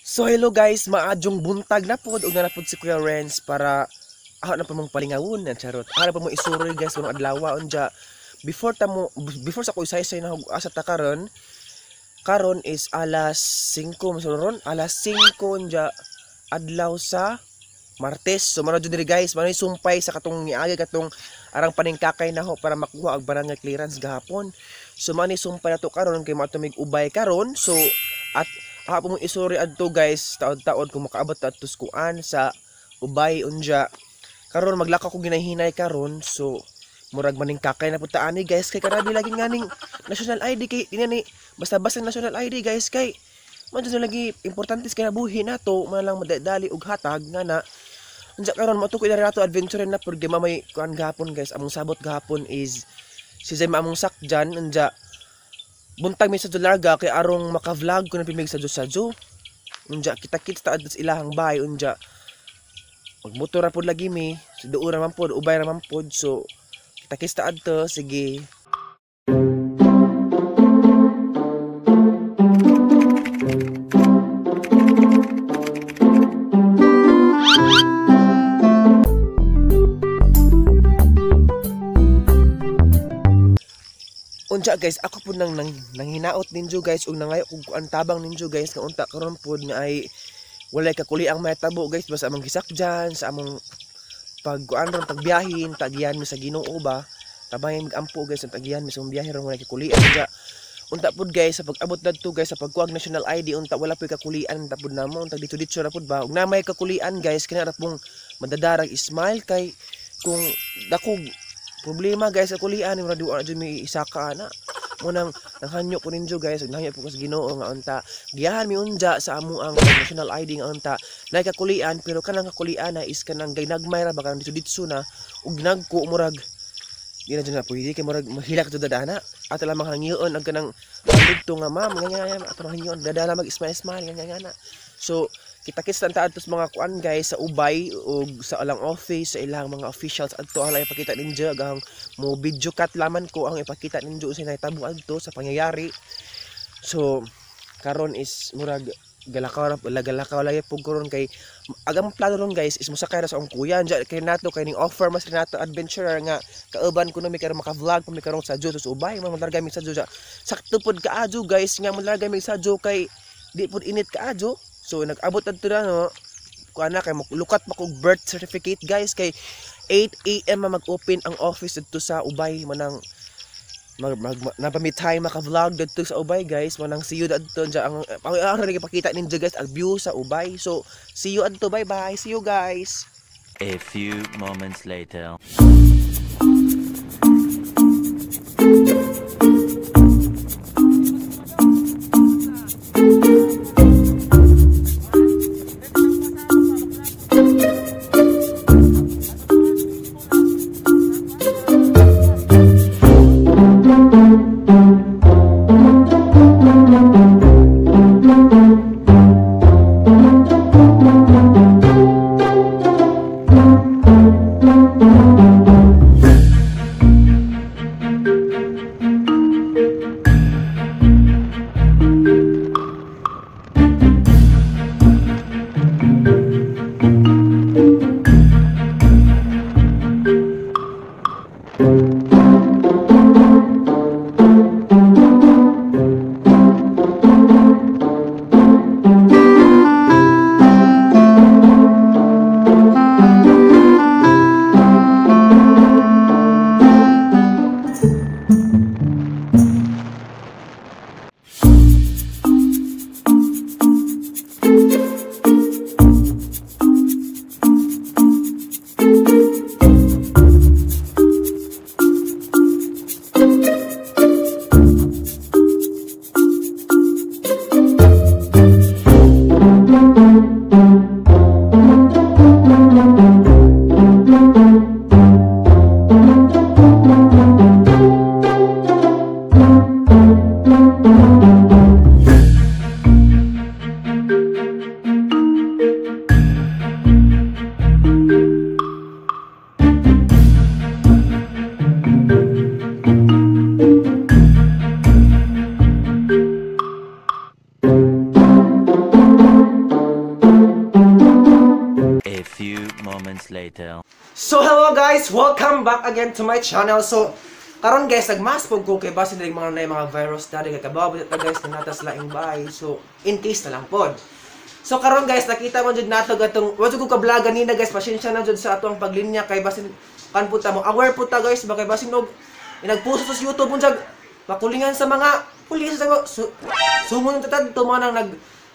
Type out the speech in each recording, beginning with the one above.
So hello guys, maadjong buntag na pod ug na pod si Kuya Renz para ako na pa mong palingawon na charot. Ako na pa mo isuroy guys kuno adlaw unja before sa ko isaysay na asa ta karon is alas 5 masuron alas 5 unja adlaw sa Martes. So mano jud diri guys, mano sumpay sa katong niagi katong arang paningkakay na ho para makuha og barangay clearance gahapon. So mani sumpay na to karon kay matumig ubay karon. So at ako mo isuri adto guys, taod-taod kung makaabot adto kuan sa ubay unja. Karon maglakaw ko ginahinay karon, so murag maning kakay na puta ani guys kay karabi lagi nganing national ID kay dinani basta-basta national ID guys kay man lagi importante kay nabuhi nato man lang madali og hatag nga na. Unja karon matukoy na rato adventure na pud mamay kuan gahapon guys, among sabot gahapon is si Zay among sakjan unja buntag mi sa larga kay arong maka-vlog ko na pimig sa Sadyo. Unja kita-kita ta adto sa ilahang bahay unja. Magmotor ra pud lagi mi, sa duo ra man pud, ubay ra man pud. So kita-kita adto, sige. Unja guys, ako po nang hinaot ninyo guys ug nangayo kung ang tabang ninyo guys nga unta karon pod nga ay walay kakuli ang mahitabo guys basta among gisakjan sa among pagbiyahin tagiyan mi sa Ginoo ba tabangan migampo guys ang tagiyan mi sa biyahe ron walay kakuli unja unta pod guys sa pag-abot dadto guys sa pagkuha national ID unta wala poy kakulian unta pod namo unta dito ra pod ba ug namay kakulian guys kinara pong madadarag smile kay kung dakog problema guys sa kulian mo radio adyo mi isaka ana mo nang nanghanyo ko ninyo guys ug nanghanyo po ko sa Ginoo nga unta giyahan mi unja sa amo ang national ID nga unta nay kakulian pero kanang kakulian na is kanang gaynagmay ra baka dito na ug ginagko murag di na dyan na pwede kay murag mahilak to dadana ato lang manghangion ang kanang dito nga ma'am nga ato manghangion dadala mag smile nga so kita-kits lang taad sa mga kuan guys sa ubay o sa alang office sa ilang mga officials adto ang ipakita ninyo gang mo video cut laman ko ang ipakita ninyo sa nahitabo adto sa pangyayari. So karon is murag galakaw lagi pug karon kay agang plano ron guys is musakay ra sa akong kuya kay nato kay ning offer mas nato adventurer nga kauban ko no mi karon maka-vlog mi karon sa Sadyo sa ubay maglarga mi sa Sadyo sakto pod kaadyo guys nga maglarga mi sa Sadyo kay di pod init kaadyo. So nag-abot adto na no kuana kay lukat pa kog birth certificate guys kay 8 AM mag-open ang office dito sa ubay manang napamitay maka-vlog dito sa ubay guys manang see you dito ang ara nagipakita ninyo guys ang view sa ubay. So see you adto, bye bye, see you guys. A few moments later. moments later. So hello guys, welcome back again to my channel. So karon guys, nagmaspog ko kay base na mga virus dali kay kabaw ta guys na natas laing bahay. So in case na lang pod. So karon guys, nakita mo jud nato gatong wa jud ko ka-vlog ganina guys, pasensya na jud sa atong paglinya kay basin kan puta mo. Aware puta guys, ba kay basin og inagpost sa YouTube unjag makulingan sa mga pulis sa sumunod tatad to mo nang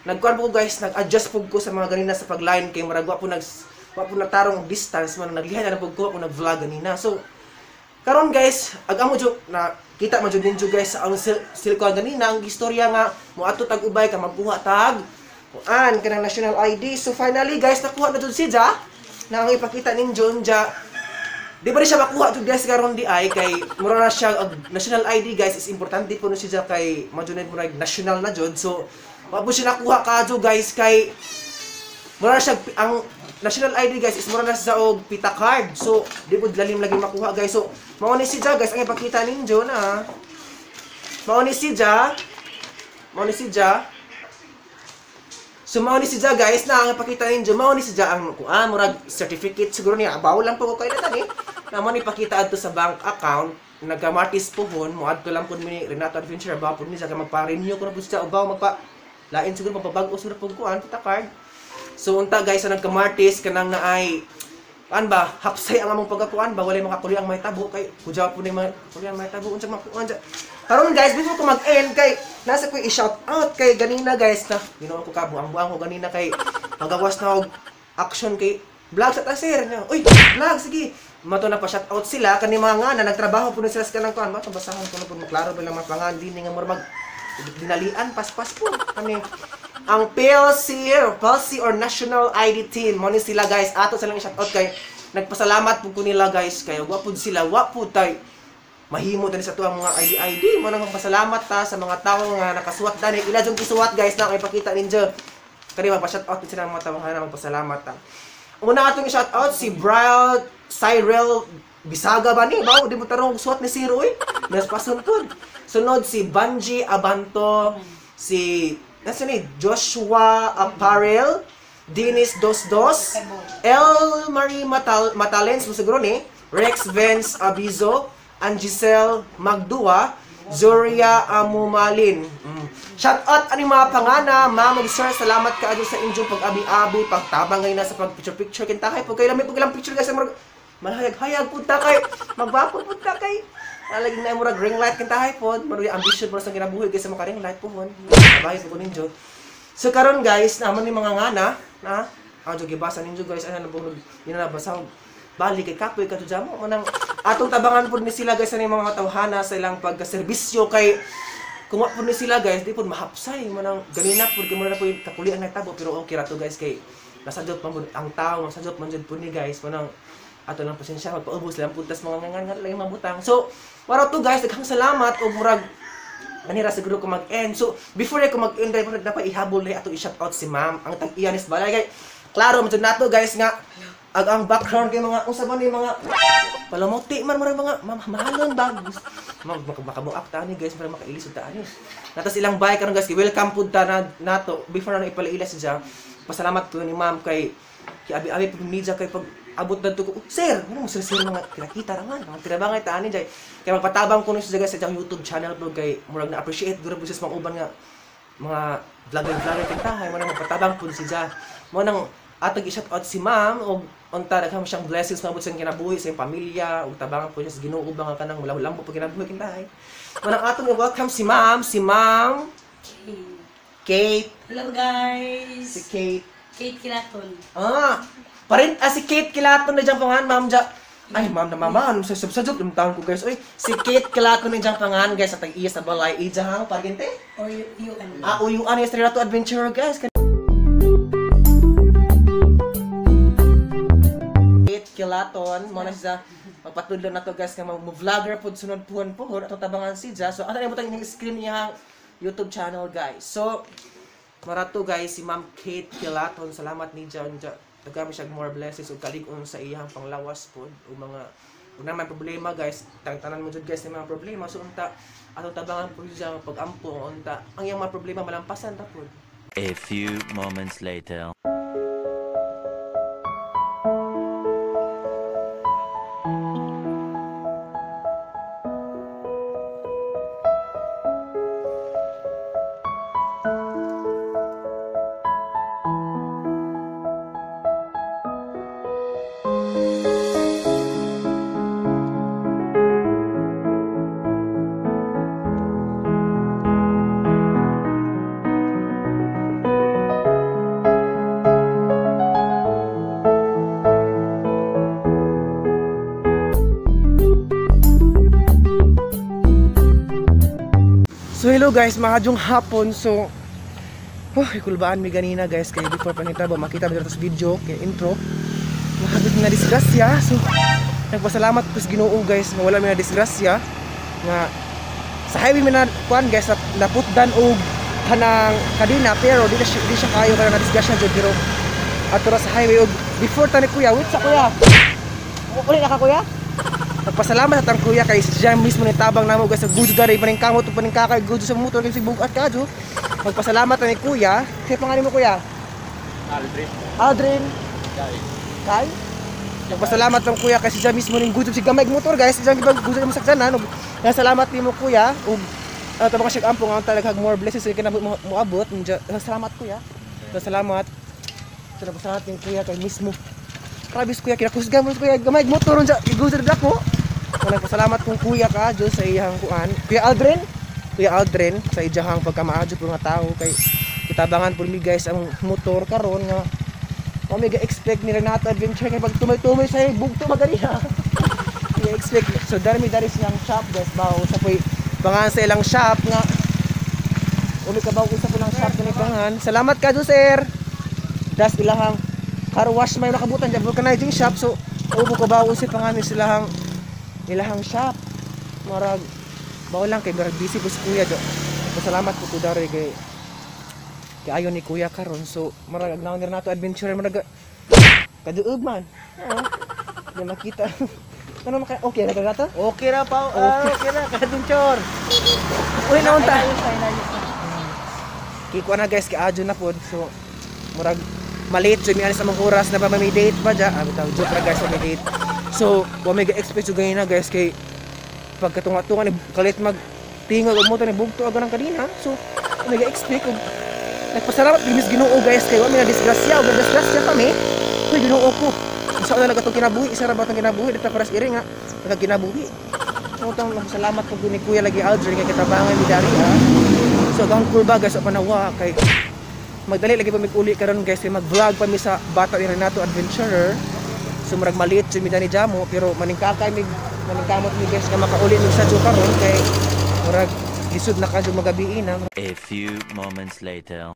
nagkuan po guys, nag-adjust po ko sa mga ganina sa pag-line kay marag wa po natarong distance man naglihan na po ko nag-vlog ganina. So karon guys, agamo jud na kita man jud ninyo guys ang silkuan ganina ang istorya nga moadto tag ubay ka magkuha tag kuan kanang national ID. So finally guys, nakuha na jud siya na ang ipakita ninyo unja. Di ba siya makuha jud guys karon di ay kay mura na siya national ID guys is importante po no siya kay majuned mo national na jud. So wa po siya nakuha kadto guys kay mura siya ang national ID guys is mura na sa og pita card. So di po lalim lagi makuha guys. So mao ni siya guys ang ipakita ninyo na mao ni siya So mao ni siya guys na ang ipakita ninyo mao ni siya ang kuan murag certificate siguro niya abaw lang po ko kay tani na mo ni pakita adto sa bank account nagka-martis pohon mo adto lang pud mi Renato Adventure ba pud ni sa magpa-renew ko na pud siya ubaw magpa lain siguro magpabag-o siguro pud kuan pita card. So unta guys sa nagka-martis kanang naay kan ba hapsay ang among pagkakuan ba walay makakuli ang may tabo kay kuja po ni kuli ang may tabo unsa makuan ja. Karon guys, before ko mag-end kay nasa ko i-shout out kay ganina guys na Ginoo ko ka buang ko ganina kay pagawas na og action kay vlog sa taser niya. Uy, vlog sige. Mato na pa shout out sila kani mga nga na nagtrabaho puno sila sa kanang kuan ba basahan ko na pud klaro bilang mga pangan din nga mag dinalian paspas po kani ang PLC or National ID Team mo ni sila guys ato silang i-shout out kay nagpasalamat pud ko nila guys kay wa pud sila wa pud tay mahimo tani sa tuang mga ID mo nang magpasalamat ta sa mga tawo nga nakasuwat dani ila jud gisuwat guys na kay pakita ninyo kani magpa-shout out sila mga tawo nga magpasalamat ta. Una atong i-shout out si Brian Cyril Bisaga ba ni bawo di mo tarong suwat ni Zero eh nas pasuntod. Sunod si Banji Abanto, si nasa ni Joshua Apparel, Dennis Dosdos, El Marie Matalens mo siguro ni Rex Vance Abizo, Angisel Magdua, Zoria Amumalin. Shout out ani mga pangana, ma'am ug sir, salamat kaadto sa inyong pag-abi-abi, pagtabang ngayon na sa pag-picture kin takay pag kay lami pag ilang picture guys malahayag pud ta kay magwapo pud ta kay lagi na murag ring light kin tahay pod murag ambition mo sa ginabuhi guys sa mga ring light pohon sabay po ninyo. So karon guys naman ni mga ngana na adto gibasa ninyo guys ana nabulog ina basa balik kay kapoy kadto jamo manang atong tabangan pud ni sila guys ani mga tawhana sa ilang pagka-serbisyo kay kung wa pud ni sila guys di pud mahapsay manang ganina pud kay mura na pud kakulian na tabo pero okay ra to guys kay nasadot pa ang tao nasadot man jud pud ni guys manang ato lang pasensya magpaubos lang puntas mga ngangan lang mabutang. So para to guys daghang salamat og murag manira siguro ko mag-end. So before ko mag-end dai dapat ihabol na ato i-shout out si ma'am ang tag-iyanis balay kay klaro man jud nato guys nga ang background kay mga unsa man ni mga palamuti man mga mahalon bag makabuak ta ni guys para makailis ta ani natas ilang bay karon guys welcome pud ta na nato before na ipalailas siya. Pasalamat ko ni ma'am kay abi-abi pud media kay pag abot na to ko sir ano mo sir mga kinakita ra man mga tirabangay ta ani jay kay magpatabang ko ni sa guys sa YouTube channel bro kay murag na appreciate guro po sa mga uban nga mga vlogger kintahay mo nang magpatabang pud siya mo nang atag i-shout out si ma'am og unta daghang siyang blessings mabot sa kinabuhi sa iyang pamilya ug tabangan po siya sa Ginoo ubang nga kanang lambo po kinabuhi kintahay mo nang atong welcome si ma'am Kate. Hello guys. Si Kate Kilaton. Si Kate Kilaton na diyang pangalan, ma'am ja. Ay, ma'am na mama, ano sa subsadyok yung taon ko guys. Oy, si Kate Kilaton na diyang pangalan guys sa tag-iya sa balay. Ija hang paginte? Or uyuan. Uyuan yung Renato Adventure guys. Kate Kilaton, mo na siya magpatudlo na to guys nga mag-vlogger pod sunod puhon atong tabangan si Ja. So ano na mo tayong screen niya YouTube channel guys. So marato guys si Ma'am Kate Kilaton, salamat ni Ja. Nagami siya more blessings ug kalig-on sa iyang panglawas pod ug mga ug naman problema guys, tanan mo jud guys ni mga problema. So unta atong tabangan pod siya pag-ampo unta ang iyang mga problema malampasan ta pod. A few moments later. hello guys, mahadjong hapon. So ikulbaan mi ganina guys kay before panitabo makita mi sa video kay intro. Mahadjong na disgrasya. So nagpasalamat ko sa Ginoo guys nga wala mi na disgrasya nga sa highway mi na kuan guys naputdan og kanang kadina pero di siya kayo kaya na disgrasya jud pero ato sa highway og before tani kuya wait sa kuya. Uli na ka kuya? Nagpasalamat sa tang kuya kay siya mismo ni tabang namo guys sa gudo dari paningkamot ug paningkakay gudo sa motor kay sibugat kadyo. Magpasalamat ni kuya. Kay pangalan mo kuya? Aldrin. Kay? Nagpasalamat ang kuya kay siya mismo ning gudo si gamay motor guys. Siya gibag gudo mo saksanan ug salamat nimo kuya ug tabang siya ampo nga talaga more blessings kay kanamo moabot. Salamat kuya. Salamat. Salamat ning kuya kay mismo. Rabis kuya kinakusga mo kuya gamay motor unsa gudo dako. Nagpasalamat kong kuya ka Diyos sa iyang kuan. Kuya Aldrin sa iyang pagkamaadyo po nga tao kay kitabangan po mi guys ang motor karon nga kami ga-expect ni Renato Adventure kay pag tumay-tumay sa bugto magariha. I-expect so dari siyang shop guys bawo sa poy pangan sa ilang shop nga umi ka bawo isa po ng shop ni pangan. Salamat ka Diyos sir. Das ilahang car wash may nakabutan diyan vulcanizing shop so ubo ka bawo si pangan silahang ilahang shop marag bawo lang kay marag busy ko si kuya do. Pasalamat ko to dari kay ayon ni kuya karon so marag agnaon ni Renato Adventure marag kaduog man. Di makita. Ano maka okay na Renato? Okay ra pa. Okay ra ka-adventure. Uy na unta. Kiko na guys kay adyo na pod so marag malit so mi sa mga oras na pa may date pa ja. Bitaw joke ra guys sa may date. So, wa may ga-expect so ganyan na guys kay pagkatunga-tunga ni kalit magtingog og motor ni bugto ag nang kadina. So, may ga-expect og nagpasalamat binis Ginoo guys kay wa may na disgrasya og disgrasya kami. Hoy Ginoo ko. Isa na nagatong kinabuhi, isa ra ba tong kinabuhi dito para sa iri nga nagkinabuhi. So, tang salamat ko ni Kuya lagi Aldrin kay kitabangan mi dari ha. So, gang cool ba guys panawa kay magdali lagi pa mig uli karon guys kay mag-vlog pa mi sa bata ni Renato Adventurer. So murag maliit si midani jamo pero maningkakay maningkamot mi guys nga makauli mi sa karon kay murag lisod na kadyo magabi na. A few moments later.